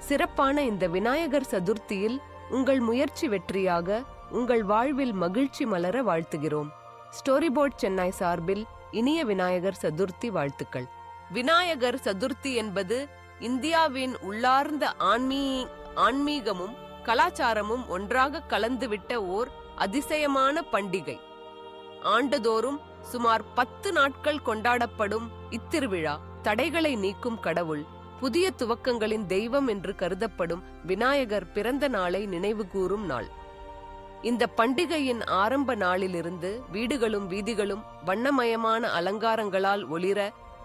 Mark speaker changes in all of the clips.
Speaker 1: சிறப்பான இந்த விநாயகர் சதுர்த்தியில் உங்கள் முயற்சி வெற்றியாக, உங்கள் வாழ்வில் மகிழ்ச்சி மலர வாழ்த்துகிறோம். ஸ்டோரிபோர்ட் சென்னை சார்பில் இனிய விநாயகர் சதுர்த்தி வாழ்த்துக்கள். விநாயகர் சதுர்த்தி என்பது இந்தியாவின் உள்ளார்ந்த ஆன்மீகமும் கலாச்சாரமும் ஒன்றாக கலந்துவிட்ட ஓர் அதிசயமான பண்டிகை. ஆண்டுதோறும் சுமார் 10 நாட்கள் கொண்டாடப்படும் இத்திருவிழா தடைகளை நீக்கும் கடவுள், புதிய துவக்கங்களின் தெய்வம் என்று கருதப்படும் விநாயகர் பிறந்த நாளை நினைவுகூரும் நாள். இந்த பண்டிகையின் ஆரம்ப நாளிலிருந்து வீடுகளும் வீதிகளும் வண்ணமயமான அலங்காரங்களால் ஒளிர,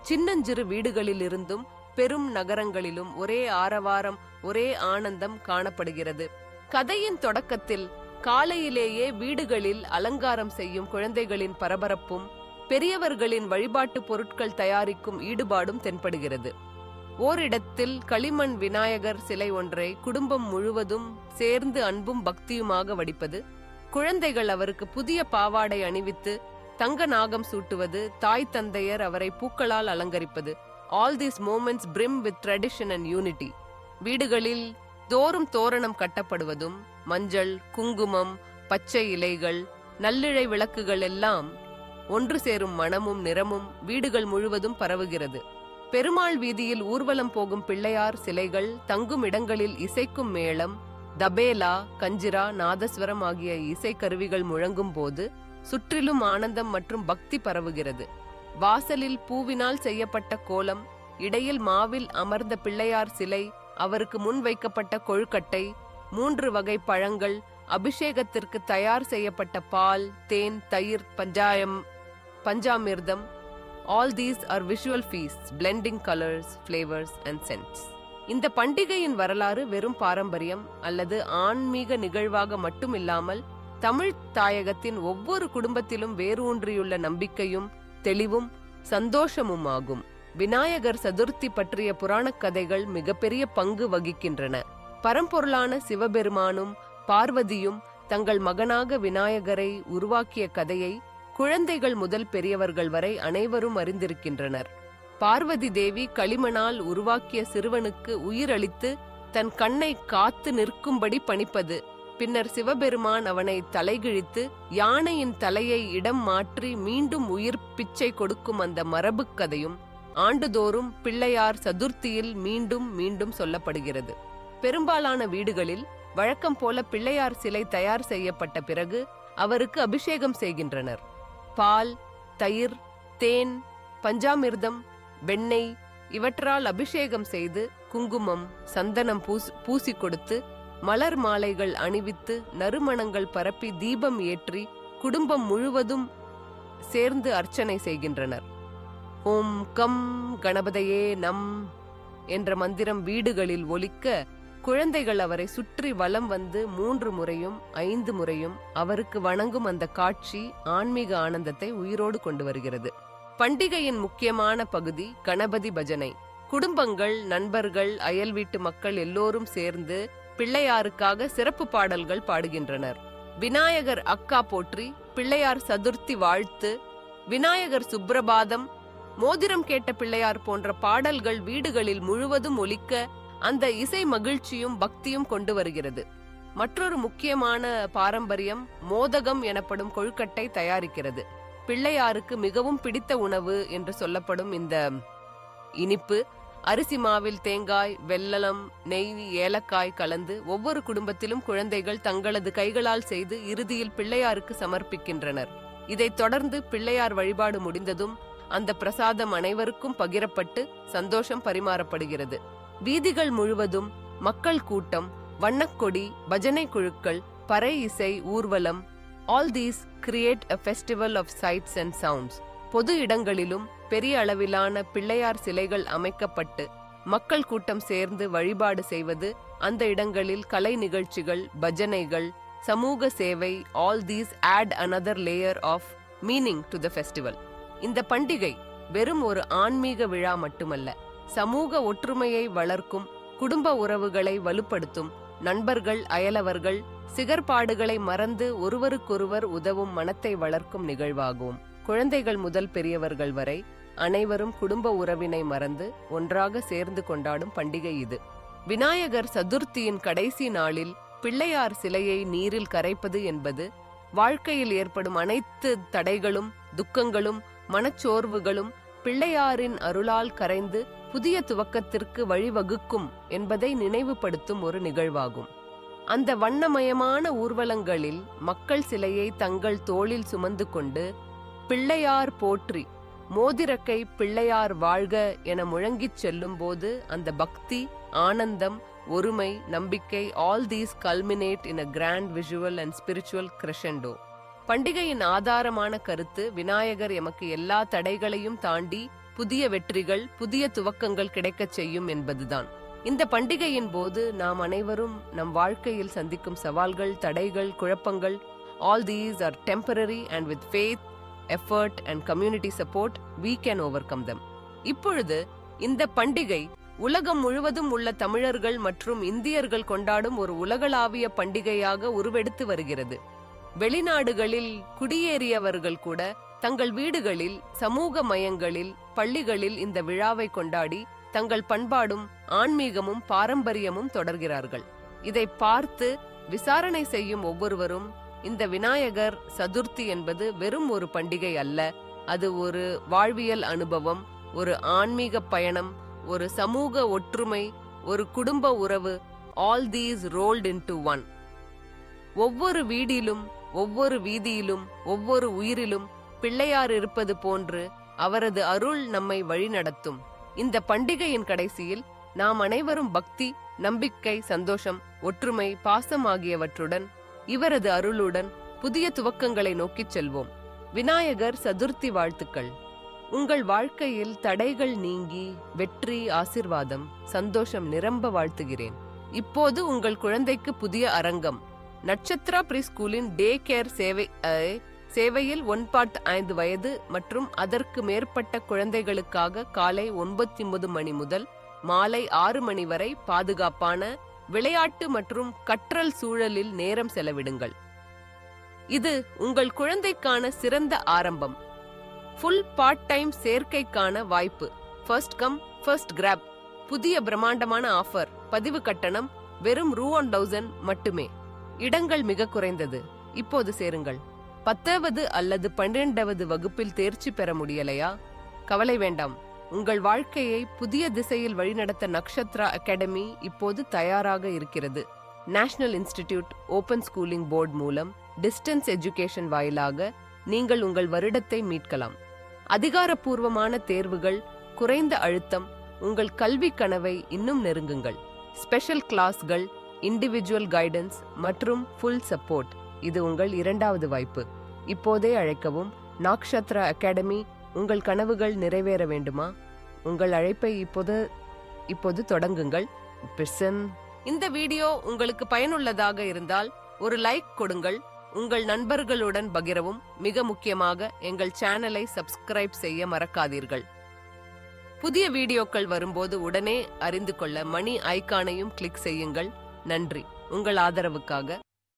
Speaker 1: சின்னஞ்சிறு வீடுகளிலிருந்தும் பெரும் நகரங்களிலும் ஒரே ஆரவாரம், ஒரே ஆனந்தம் காணப்படுகிறது. கதையின் தொடக்கத்தில் காலையிலேயே வீடுகளில் அலங்காரம் செய்யும் குழந்தைகளின் பரபரப்பும் பெரியவர்களின் வழிபாட்டு பொருட்கள் தயாரிக்கும் ஈடுபாடும் தென்படுகிறது. ஓரிடத்தில் களிமண் விநாயகர் சிலை ஒன்றை குடும்பம் முழுவதும் சேர்ந்து அன்பும் பக்தியுமாக வடிப்பது, குழந்தைகள் அவருக்கு புதிய பாவாடை அணிவித்து தங்க நாகம் சூட்டுவது, தாய் தந்தையர் அவரை பூக்களால் அலங்கரிப்பது. All these moments brim with tradition and unity. வீடுகளில் தோறும் தோரணம் கட்டப்படுவதும், மஞ்சள், குங்குமம், பச்சை இலைகள், நல்லிழை விளக்குகள் எல்லாம் ஒன்று சேரும் மணமும் நிறமும் வீடுகள் முழுவதும் பரவுகிறது. பெருமாள் வீதியில் ஊர்வலம் போகும் பிள்ளையார் சிலைகள், தங்கும் இடங்களில் இசைக்கும் மேளம், தபேலா, கஞ்சிரா, நாதஸ்வரம் ஆகிய இசைக்கருவிகள் முழங்கும் போது சுற்றிலும் ஆனந்தம் மற்றும் பக்தி பரவுகிறது. வாசலில் பூவினால் செய்யப்பட்ட கோலம், இடையில் மாவில் அமர்ந்த பிள்ளையார் சிலை, அவருக்கு முன் வைக்கப்பட்ட கொழுக்கட்டை, 3 வகை பழங்கள், அபிஷேகத்திற்கு தயார் செய்யப்பட்ட பால், தேன், தயிர், பஞ்சாமிர்தம். All these are visual feasts, blending colors, flavors and scents. இந்த பண்டிகையின் வரலாறு வெறும் பாரம்பரியம் அல்லது ஆன்மீக நிகழ்வாக மட்டும் இல்லாமல், தமிழ் தாயகத்தின் ஒவ்வொரு குடும்பத்திலும் வேரூன்றியுள்ள நம்பிக்கையும் தெளிவும் சந்தோஷமுமாகும். விநாயகர் சதுர்த்தி பற்றிய புராணக் கதைகள் மிகப்பெரிய பங்கு வகிக்கின்றன. பரம்பொருளான சிவபெருமானும் பார்வதியும் தங்கள் மகனாக விநாயகரை உருவாக்கிய கதையை குழந்தைகள் முதல் பெரியவர்கள் வரை அனைவரும் அறிந்திருக்கின்றனர். பார்வதி தேவி களிமணால் உருவாக்கிய சிறுவனுக்கு உயிரளித்து தன் கண்ணை காத்து நிற்கும்படி பணிப்பது, பின்னர் சிவபெருமான் அவனை தலைகிழித்து யானையின் தலையை இடம் மாற்றி மீண்டும் உயிர் பிச்சை கொடுக்கும் அந்த மரபு கதையும் ஆண்டுதோறும் பிள்ளையார் சதுர்த்தியில் மீண்டும் மீண்டும் சொல்லப்படுகிறது. பெரும்பாலான வீடுகளில் வழக்கம் போல பிள்ளையார் சிலை தயார் செய்யப்பட்ட பிறகு அவருக்கு அபிஷேகம் செய்கின்றனர். பால், தயிர், தேன், பஞ்சாமிர்தம், வெண்ணெய் இவற்றால் அபிஷேகம் செய்து குங்குமம், சந்தனம் பூசி கொடுத்து மலர் மாலைகள் அணிவித்து நறுமணங்கள் பரப்பி தீபம் ஏற்றி குடும்பம் முழுவதும் சேர்ந்து அர்ச்சனை செய்கின்றனர். ஓம் கம் கணபதையே நம் என்ற மந்திரம் வீடுகளில் ஒலிக்க, குழந்தைகள் அவரை சுற்றி வலம் வந்து 3 முறையும் 5 முறையும் அவருக்கு வணங்கும் அந்த காட்சி ஆன்மீக ஆனந்தத்தை உயிரோடு கொண்டு வருகிறது. பண்டிகையின் முக்கியமான பகுதி கணபதி பஜனை. குடும்பங்கள், நண்பர்கள், அயல் வீட்டு மக்கள் எல்லோரும் சேர்ந்து பிள்ளையாருக்காக சிறப்பு பாடல்கள் பாடுகின்றனர். விநாயகர் அக்கா போற்றி, பிள்ளையார் சதுர்த்தி வாழ்த்து, விநாயகர் சுப்ரபாதம், மோதிரம் கேட்ட பிள்ளையார் போன்ற பாடல்கள் வீடுகளில் முழுவதும் ஒலிக்க அந்த இசை மகிழ்ச்சியும் பக்தியும் கொண்டு வருகிறது. மற்றொரு முக்கியமான பாரம்பரியம் மோதகம் எனப்படும் கொழுக்கட்டை தயாரிக்கிறது. பிள்ளையாருக்கு மிகவும் பிடித்த உணவு என்று சொல்லப்படும் இந்த இனிப்பு அரிசி மாவில் தேங்காய், வெல்லம், நெய், ஏலக்காய் கலந்து ஒவ்வொரு குடும்பத்திலும் குழந்தைகள் தங்களது கைகளால் செய்து இறுதியில் பிள்ளையாருக்கு சமர்ப்பிக்கின்றனர். இதைத் தொடர்ந்து பிள்ளையார் வழிபாடு முடிந்ததும் அந்த பிரசாதம் அனைவருக்கும் பகிரப்பட்டு சந்தோஷம் பரிமாறப்படுகிறது. வீதிகள் முழுவதும் மக்கள் கூட்டம், வண்ணக்கொடி, பஜனை குழுக்கள், பறை இசை, ஊர்வலம். All these create a festival of sights and sounds. பொது இடங்களிலும் பெரிய அளவிலான பிள்ளையார் சிலைகள் அமைக்கப்பட்டு மக்கள் கூட்டம் சேர்ந்து வழிபாடு செய்வது, அந்த இடங்களில் கலை நிகழ்ச்சிகள், பஜனைகள், சமூக சேவை. All these add another layer of meaning to the festival. இந்த பண்டிகை வெறும் ஒரு ஆன்மீக விழா மட்டுமல்ல, சமூக ஒற்றுமையை வளர்க்கும், குடும்ப உறவுகளை வலுப்படுத்தும், நண்பர்கள், அயலவர்கள் சிகர்பாடுகளை மறந்து ஒருவருக்கொருவர் உதவும் மனத்தை வளர்க்கும் நிகழ்வாகும். குழந்தைகள் முதல் பெரியவர்கள் வரை அனைவரும் குடும்ப உறவினை மறந்து ஒன்றாக சேர்ந்து கொண்டாடும் பண்டிகை இது. விநாயகர் சதுர்த்தியின் கடைசி நாளில் பிள்ளையார் சிலையை நீரில் கரைப்பது என்பது வாழ்க்கையில் ஏற்படும் அனைத்து தடைகளும், துக்கங்களும், மனச்சோர்வுகளும் பிள்ளையாரின் அருளால் கரைந்து புதிய துவக்கத்திற்கு வழிவகுக்கும் என்பதை நினைவுபடுத்தும் ஒரு நிகழ்வாகும். அந்த வண்ணமயமான ஊர்வலங்களில் மக்கள் சிலையை தங்கள் தோளில் சுமந்து கொண்டு பிள்ளையார் போற்றி, மோதிரக்கை பிள்ளையார் வாழ்க என முழங்கிச் செல்லும் போது அந்த பக்தி, ஆனந்தம், ஒருமை, நம்பிக்கை, all these culminate in a grand visual and spiritual crescendo. பண்டிகையின் ஆதாரமான கருத்து விநாயகர் எமக்கு எல்லா தடைகளையும் தாண்டி புதிய வெற்றிகள், புதிய துவக்கங்கள் கிடைக்கச் செய்யும் என்பதுதான். இந்த பண்டிகையின் போது நாம் அனைவரும் நம் வாழ்க்கையில் சந்திக்கும் சவால்கள், தடைகள், குழப்பங்கள், all these are temporary and with faith, effort and community support we can overcome them. இப்பொழுது இந்த பண்டிகை உலகம் முழுவதும் உள்ள தமிழர்கள் மற்றும் இந்தியர்கள் கொண்டாடும் ஒரு உலகளாவிய பண்டிகையாக உருவெடுத்து வருகிறது. வெளிநாடுகளில் குடியேறியவர்கள் கூட தங்கள் வீடுகளில், சமூக மையங்களில், பள்ளிகளில் இந்த விழாவை கொண்டாடி தங்கள் பண்பாடும் ஆன்மீகமும் பாரம்பரியமும் தொடர்கிறார்கள். இதை பார்த்து விசாரணை செய்யும் ஒவ்வொருவரும் இந்த விநாயகர் சதுர்த்தி என்பது வெறும் ஒரு பண்டிகை அல்ல, அது ஒரு வாழ்வியல் அனுபவம், ஒரு ஆன்மீக பயணம், ஒரு சமூக ஒற்றுமை, ஒரு குடும்ப உறவு, all these rolled into one. ஒவ்வொரு வீடிலும், ஒவ்வொரு வீதியிலும், ஒவ்வொரு உயிரிலும் பிள்ளையார் இருப்பது போன்று அவரது அருள் நம்மை வழிநடத்தும். இந்த பண்டிகையின் கடைசியில் நாம் அனைவரும் பக்தி, நம்பிக்கை, சந்தோஷம், ஒற்றுமை, பாசம் ஆகியவற்றுடன் இவரது அருளுடன் புதிய துவக்கங்களை நோக்கிச் செல்வோம். விநாயகர் சதுர்த்தி வாழ்த்துக்கள். உங்கள் வாழ்க்கையில் தடைகள் நீங்கி வெற்றி, ஆசிர்வாதம், சந்தோஷம் நிரம்ப வாழ்த்துகிறேன். இப்போது உங்கள் குழந்தைக்கு புதிய அரங்கம். நட்சத்திரா ப்ரீ ஸ்கூலின் டே கேர் சேவையில் 1.5 வயது மற்றும் அதற்கு மேற்பட்ட குழந்தைகளுக்காக காலை 9:30 மணி முதல் மாலை 6 மணி வரை பாதுகாப்பான விளையாட்டு மற்றும் கற்றல் சூழலில் நேரம் செலவிடுங்கள். இது உங்கள் குழந்தைக்கான சிறந்த ஆரம்பம். ஃபுல் பார்ட் டைம் சேர்க்கைக்கான வாய்ப்பு. First come first grab. புதிய பிரம்மாண்டமான ஆஃபர். பதிவு கட்டணம் வெறும் ₹1,000 மட்டுமே. இடங்கள் மிக குறைந்தது. இப்போது சேருங்கள். 10வது அல்லது 12வது வகுப்பில் தேர்ச்சி பெற முடியலையா? கவலை வேண்டாம். உங்கள் வாழ்க்கையை புதிய திசையில் வழிநடத்த நக்ஷத்ரா அகாடமி இப்போது தயாராக இருக்கிறது. National institute open schooling board மூலம் டிஸ்டன்ஸ் எஜுகேஷன் வாயிலாக நீங்கள் உங்கள் வருடத்தை மீட்கலாம். அதிகாரப்பூர்வமான தேர்வுகள், குறைந்த அழுத்தம், உங்கள் கல்வி கனவை இன்னும் நெருங்குங்கள். ஸ்பெஷல் கிளாஸ்கள், இண்டிவிஜுவல் கைடன்ஸ் மற்றும் ஃபுல் சப்போர்ட். இது உங்கள் 2வது வாய்ப்பு. இப்போதே அழைக்கவும். நக்ஷத்ரா அகாடமி. உங்கள் கனவுகள் நிறைவேற வேண்டுமா? உங்கள் அழைப்பை இப்போது தொடங்குங்கள். இந்த வீடியோ உங்களுக்கு பயனுள்ளதாக இருந்தால் ஒரு லைக் கொடுங்கள். உங்கள் நண்பர்களுடன் பகிரவும். மிக முக்கியமாக எங்கள் சேனலை சப்ஸ்கிரைப் செய்ய மறக்காதீர்கள். புதிய வீடியோக்கள் வரும்போது உடனே அறிந்து கொள்ள மணி ஐகானையும் கிளிக் செய்யுங்கள். நன்றி உங்கள் ஆதரவுக்காக.